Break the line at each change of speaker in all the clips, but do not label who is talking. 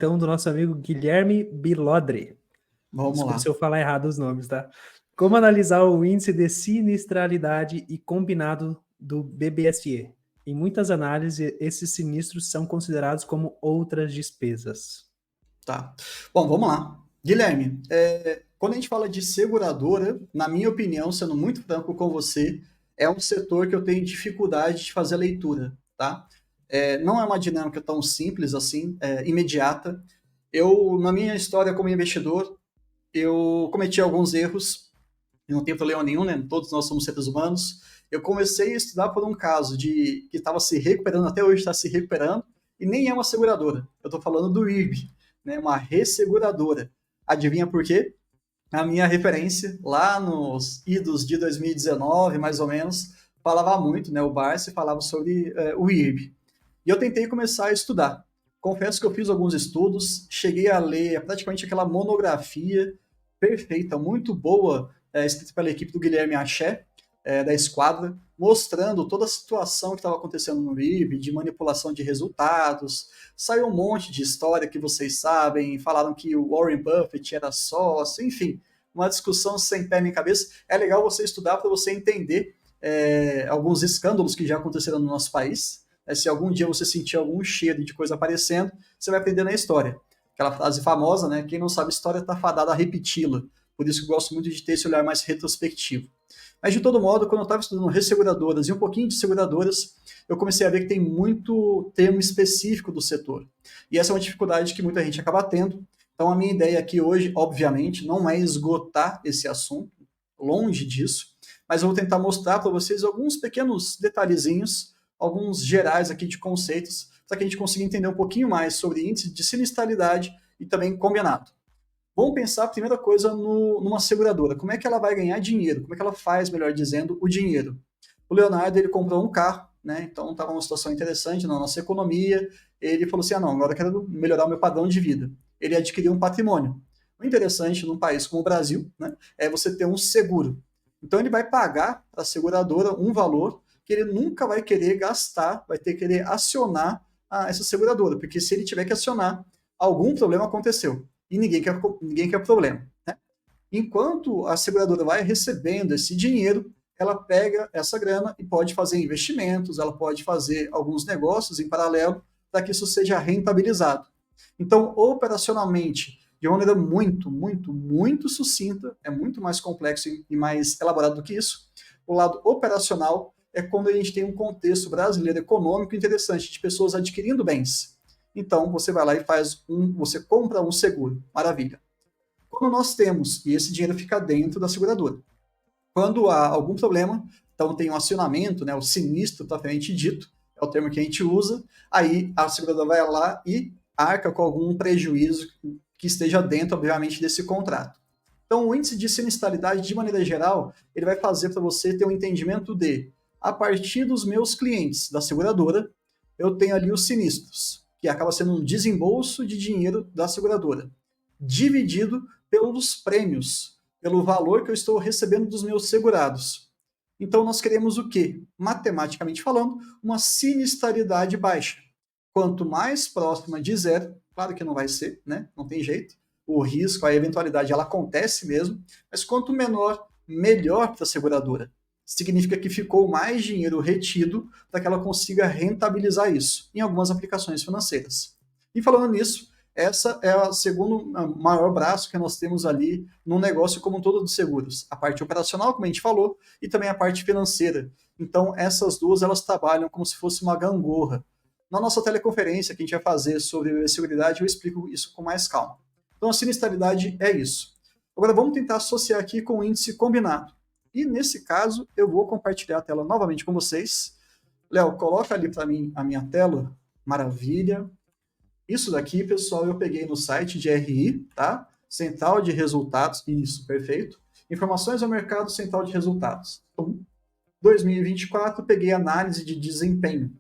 então do nosso amigo Guilherme Bilodre.
Vamos
Desculpa
lá.
se eu falar errado os nomes, tá? Como analisar o índice de sinistralidade e combinado do BBSE? Em muitas análises, esses sinistros são considerados como outras despesas.
Tá. Bom, vamos lá. Guilherme, quando a gente fala de seguradora, na minha opinião, sendo muito franco com você, é um setor que eu tenho dificuldade de fazer a leitura, tá? Não é uma dinâmica tão simples assim, imediata. Eu, na minha história como investidor, eu cometi alguns erros, e não tem problema nenhum, né? Todos nós somos seres humanos. Eu comecei a estudar por um caso de que estava se recuperando, até hoje está se recuperando, e nem é uma seguradora. Eu estou falando do IRB, né? Uma resseguradora. Adivinha por quê? A minha referência, lá nos idos de 2019, mais ou menos, falava muito, né? O Barsi falava sobre o IRB. E eu tentei começar a estudar. Confesso que eu fiz alguns estudos, cheguei a ler praticamente aquela monografia perfeita, muito boa, escrita pela equipe do Guilherme Axé, da Esquadra, mostrando toda a situação que estava acontecendo no IB, de manipulação de resultados. Saiu um monte de história que vocês sabem, falaram que o Warren Buffett era sócio, enfim, uma discussão sem pé nem cabeça. É legal você estudar para você entender alguns escândalos que já aconteceram no nosso país. Se algum dia você sentir algum cheiro de coisa aparecendo, você vai aprender na história. Aquela frase famosa, né? Quem não sabe história está fadado a repeti-la. Por isso que eu gosto muito de ter esse olhar mais retrospectivo. Mas, de todo modo, quando eu estava estudando resseguradoras e um pouquinho de seguradoras, eu comecei a ver que tem muito termo específico do setor. E essa é uma dificuldade que muita gente acaba tendo. Então, a minha ideia aqui hoje, obviamente, não é esgotar esse assunto, longe disso, mas eu vou tentar mostrar para vocês alguns pequenos detalhezinhos, alguns gerais aqui de conceitos, para que a gente consiga entender um pouquinho mais sobre índice de sinistralidade e também combinado. Vamos pensar, a primeira coisa, numa seguradora. Como é que ela vai ganhar dinheiro? Como é que ela faz, melhor dizendo, o dinheiro? O Leonardo, ele comprou um carro, né? Então estava uma situação interessante na nossa economia. Ele falou assim, não, agora eu quero melhorar o meu padrão de vida. Ele adquiriu um patrimônio. O interessante num país como o Brasil, né, é você ter um seguro. Então ele vai pagar para a seguradora um valor que ele nunca vai querer gastar, vai ter que querer acionar essa seguradora, porque se ele tiver que acionar, algum problema aconteceu e ninguém quer problema. Né? Enquanto a seguradora vai recebendo esse dinheiro, ela pega essa grana e pode fazer investimentos, ela pode fazer alguns negócios em paralelo para que isso seja rentabilizado. Então, operacionalmente, de uma maneira muito sucinta, é muito mais complexo e mais elaborado do que isso, o lado operacional é quando a gente tem um contexto brasileiro econômico interessante de pessoas adquirindo bens. Então, você vai lá e você compra um seguro. Maravilha. Quando nós temos, e esse dinheiro fica dentro da seguradora. Quando há algum problema, então tem um acionamento, né, o sinistro propriamente dito, é o termo que a gente usa, aí a seguradora vai lá e arca com algum prejuízo que esteja dentro, obviamente, desse contrato. Então, o índice de sinistralidade, de maneira geral, ele vai fazer para você ter um entendimento de, a partir dos meus clientes da seguradora, eu tenho ali os sinistros, que acaba sendo um desembolso de dinheiro da seguradora, dividido pelos prêmios, pelo valor que eu estou recebendo dos meus segurados. Então, nós queremos o quê? Matematicamente falando, uma sinistralidade baixa. Quanto mais próxima de zero, claro que não vai ser, né? Não tem jeito. O risco, a eventualidade, ela acontece mesmo, mas quanto menor, melhor para a seguradora. Significa que ficou mais dinheiro retido para que ela consiga rentabilizar isso em algumas aplicações financeiras. E falando nisso, essa é a segundo maior braço que nós temos ali no negócio como um todo dos seguros. A parte operacional, como a gente falou, e também a parte financeira. Então, essas duas, elas trabalham como se fosse uma gangorra. Na nossa teleconferência que a gente vai fazer sobre seguridade, eu explico isso com mais calma. Então, a sinistralidade é isso. Agora, vamos tentar associar aqui com o índice combinado. E, nesse caso, eu vou compartilhar a tela novamente com vocês. Léo, coloca ali para mim a minha tela. Maravilha. Isso daqui, pessoal, eu peguei no site de RI, tá? Central de Resultados, isso, perfeito. Informações ao mercado, Central de Resultados. Então, 2024, peguei análise de desempenho.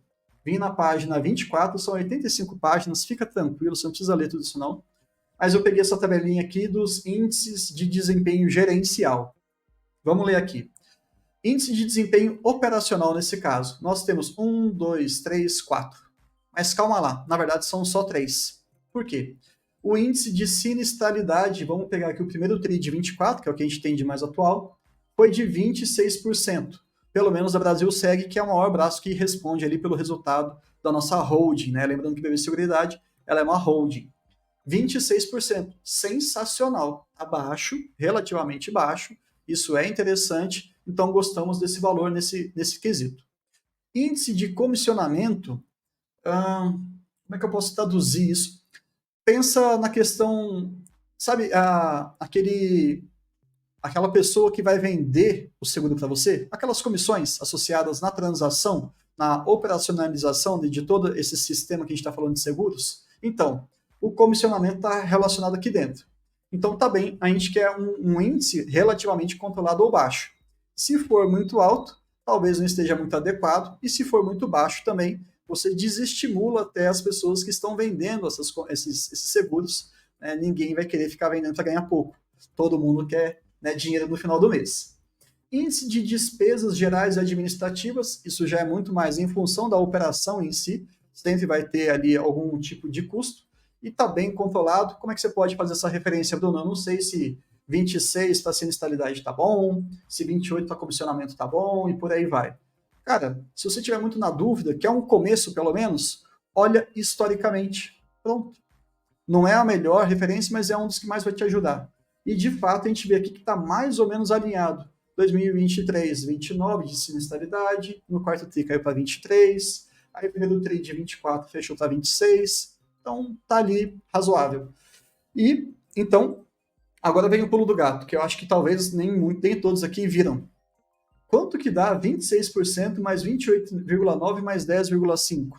Vim na página 24, são 85 páginas, fica tranquilo, você não precisa ler tudo isso não. Mas eu peguei essa tabelinha aqui dos índices de desempenho gerencial. Vamos ler aqui. Índice de desempenho operacional nesse caso. Nós temos 1, 2, 3, 4. Mas calma lá, na verdade são só 3. Por quê? O índice de sinistralidade, vamos pegar aqui o primeiro TRI de 24, que é o que a gente tem de mais atual, foi de 26%. Pelo menos a Brasil Segue, que é o maior braço que responde ali pelo resultado da nossa holding, né? Lembrando que BB Seguridade, ela é uma holding. 26%, sensacional, abaixo, relativamente baixo, isso é interessante, então gostamos desse valor nesse quesito. Índice de comissionamento, como é que eu posso traduzir isso? Pensa na questão, sabe, aquela pessoa que vai vender o seguro para você, aquelas comissões associadas na transação, na operacionalização de todo esse sistema que a gente está falando de seguros. Então, o comissionamento está relacionado aqui dentro. Então, tá bem, a gente quer um índice relativamente controlado ou baixo. Se for muito alto, talvez não esteja muito adequado, e se for muito baixo também, você desestimula até as pessoas que estão vendendo esses seguros. Né? Ninguém vai querer ficar vendendo para ganhar pouco. Todo mundo quer, né, dinheiro no final do mês. Índice de despesas gerais e administrativas, isso já é muito mais em função da operação em si, sempre vai ter ali algum tipo de custo, e está bem controlado. Como é que você pode fazer essa referência, Bruno? Eu não sei se 26 para sinistralidade está bom, se 28 para comissionamento está bom, e por aí vai. Cara, se você tiver muito na dúvida, quer um começo pelo menos, olha historicamente. Pronto. Não é a melhor referência, mas é um dos que mais vai te ajudar. E de fato a gente vê aqui que está mais ou menos alinhado. 2023, 29 de sinistralidade, no quarto TRI caiu para 23, aí o primeiro TRI de 24 fechou para 26, então tá ali razoável. E então, agora vem o pulo do gato, que eu acho que talvez nem todos aqui viram. Quanto que dá 26% mais 28,9 mais 10,5?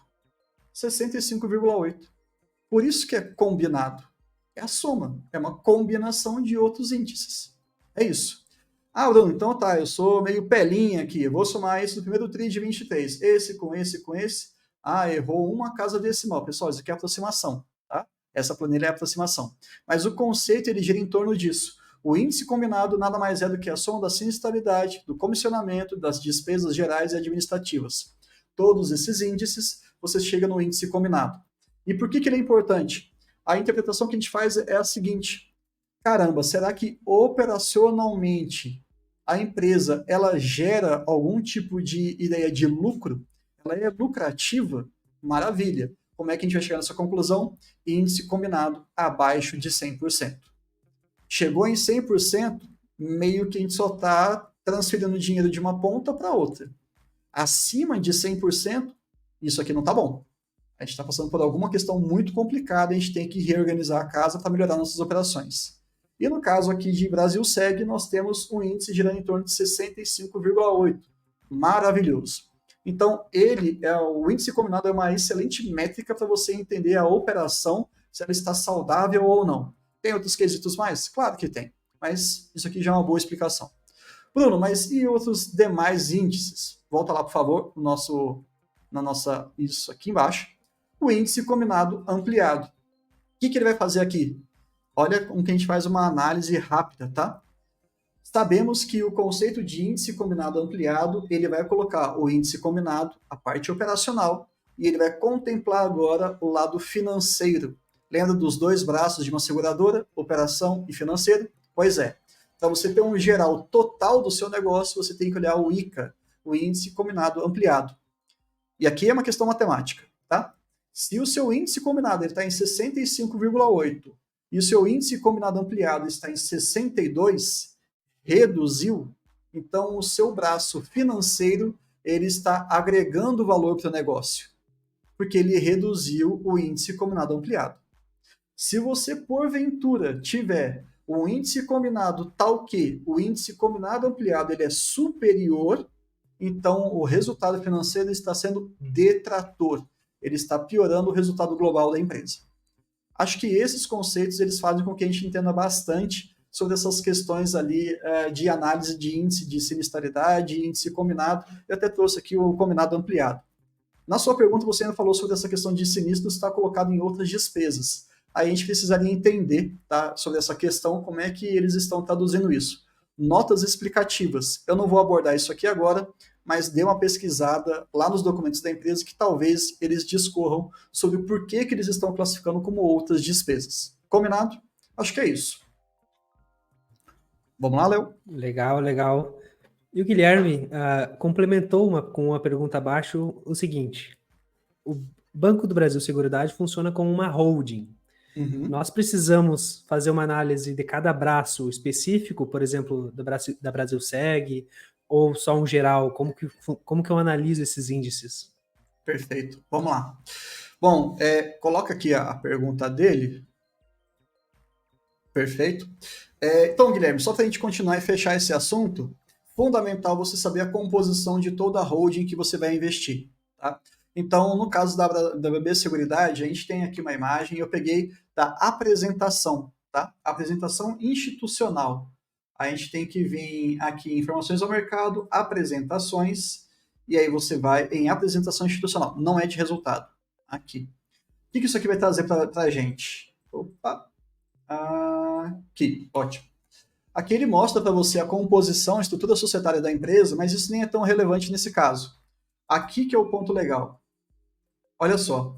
65,8. Por isso que é combinado. É a soma, é uma combinação de outros índices. É isso. Ah, Bruno, então tá, eu sou meio pelinha aqui, eu vou somar esse no primeiro TRI de 23, esse com esse com esse. Ah, errou uma casa decimal. Pessoal, isso aqui é aproximação, tá? Essa planilha é aproximação. Mas o conceito, ele gira em torno disso. O índice combinado nada mais é do que a soma da sinistralidade, do comissionamento, das despesas gerais e administrativas. Todos esses índices, você chega no índice combinado. E por que ele é importante? A interpretação que a gente faz é a seguinte: caramba, será que operacionalmente a empresa ela gera algum tipo de ideia de lucro? Ela é lucrativa? Maravilha. Como é que a gente vai chegar nessa conclusão? Índice combinado abaixo de 100%. Chegou em 100%, meio que a gente só está transferindo dinheiro de uma ponta para outra. Acima de 100%, isso aqui não está bom. A gente está passando por alguma questão muito complicada, a gente tem que reorganizar a casa para melhorar nossas operações. E no caso aqui de Brasil Seg, nós temos um índice girando em torno de 65,8. Maravilhoso. Então, o índice combinado é uma excelente métrica para você entender a operação, se ela está saudável ou não. Tem outros quesitos mais? Claro que tem, mas isso aqui já é uma boa explicação. Bruno, mas e outros demais índices? Volta lá, por favor, isso aqui embaixo. O índice combinado ampliado. O que ele vai fazer aqui? Olha como que a gente faz uma análise rápida, tá? Sabemos que o conceito de índice combinado ampliado, ele vai colocar o índice combinado, a parte operacional, e ele vai contemplar agora o lado financeiro. Lembra dos dois braços de uma seguradora, operação e financeiro? Pois é. Para você ter um geral total do seu negócio, você tem que olhar o ICA, o índice combinado ampliado. E aqui é uma questão matemática, tá? Se o seu índice combinado está em 65,8 e o seu índice combinado ampliado está em 62, reduziu, então o seu braço financeiro ele está agregando valor para o negócio, porque ele reduziu o índice combinado ampliado. Se você, porventura, tiver um índice combinado tal que o índice combinado ampliado ele é superior, então o resultado financeiro está sendo detrator. Ele está piorando o resultado global da empresa. Acho que esses conceitos eles fazem com que a gente entenda bastante sobre essas questões ali de análise de índice de sinistralidade, índice combinado. Eu até trouxe aqui o combinado ampliado. Na sua pergunta, você ainda falou sobre essa questão de sinistros estar colocado em outras despesas. Aí a gente precisaria entender, tá, sobre essa questão, como é que eles estão traduzindo isso. Notas explicativas. Eu não vou abordar isso aqui agora, mas dê uma pesquisada lá nos documentos da empresa que talvez eles discorram sobre o porquê que eles estão classificando como outras despesas. Combinado? Acho que é isso. Vamos lá, Léo?
Legal, legal. E o Guilherme complementou com uma pergunta abaixo o seguinte: o Banco do Brasil Seguridade funciona como uma holding. Nós precisamos fazer uma análise de cada braço específico, por exemplo, da Brasilseg, ou só um geral? Como que eu analiso esses índices?
Perfeito. Vamos lá. Bom, coloca aqui a pergunta dele. Perfeito. Então, Guilherme, só para a gente continuar e fechar esse assunto, fundamental você saber a composição de toda a holding que você vai investir. Tá? Então, no caso da BB Seguridade, a gente tem aqui uma imagem, eu peguei da apresentação, tá? Apresentação institucional. A gente tem que vir aqui em informações ao mercado, apresentações, e aí você vai em apresentação institucional, não é de resultado. Aqui. O que isso aqui vai trazer para a gente? Opa! Aqui, ótimo. Aqui ele mostra para você a composição, a estrutura societária da empresa, mas isso nem é tão relevante nesse caso. Aqui que é o ponto legal. Olha só.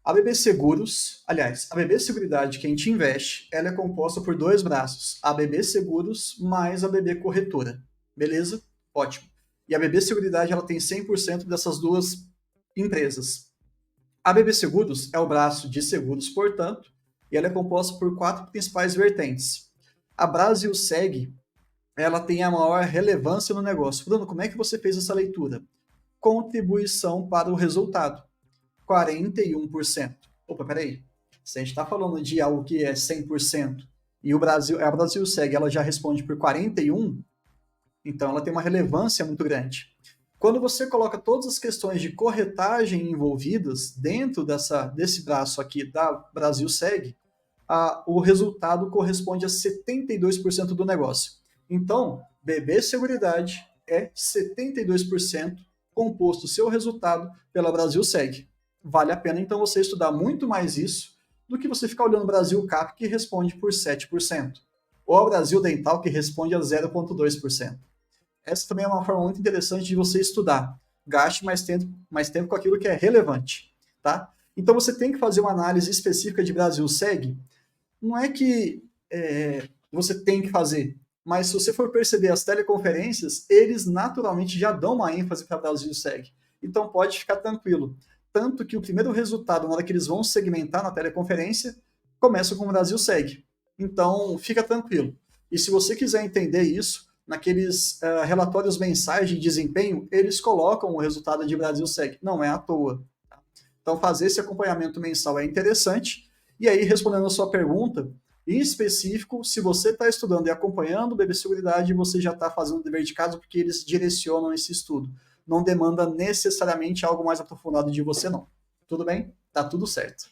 A BB Seguros, aliás, a BB Seguridade que a gente investe, ela é composta por dois braços. A BB Seguros mais a BB Corretora. Beleza? Ótimo. E a BB Seguridade ela tem 100% dessas duas empresas. A BB Seguros é o braço de seguros, portanto, e ela é composta por 4 principais vertentes. A Brasilseg, ela tem a maior relevância no negócio. Bruno, como é que você fez essa leitura? Contribuição para o resultado, 41%. Opa, peraí. Se a gente está falando de algo que é 100% e a Brasilseg ela já responde por 41%, então ela tem uma relevância muito grande. Quando você coloca todas as questões de corretagem envolvidas dentro desse braço aqui da Brasilseg, o resultado corresponde a 72% do negócio. Então, BB Seguridade é 72% composto o seu resultado pela Brasilseg. Vale a pena, então, você estudar muito mais isso do que você ficar olhando o Brasilcap, que responde por 7%, ou o Brasil Dental, que responde a 0,2%. Essa também é uma forma muito interessante de você estudar. Gaste mais tempo com aquilo que é relevante. Tá? Então, você tem que fazer uma análise específica de Brasilseg. Não é que você tem que fazer, mas se você for perceber as teleconferências, eles naturalmente já dão uma ênfase para a Brasilseg. Então, pode ficar tranquilo. Tanto que o primeiro resultado, na hora que eles vão segmentar na teleconferência, começa com o Brasilseg. Então, fica tranquilo. E se você quiser entender isso, naqueles relatórios mensais de desempenho, eles colocam o resultado de Brasilseg. Não é à toa. Tá? Então, fazer esse acompanhamento mensal é interessante. E aí, respondendo a sua pergunta, em específico, se você está estudando e acompanhando o BB Seguridade, você já está fazendo o dever de casa porque eles direcionam esse estudo. Não demanda necessariamente algo mais aprofundado de você, não. Tudo bem? Tá tudo certo.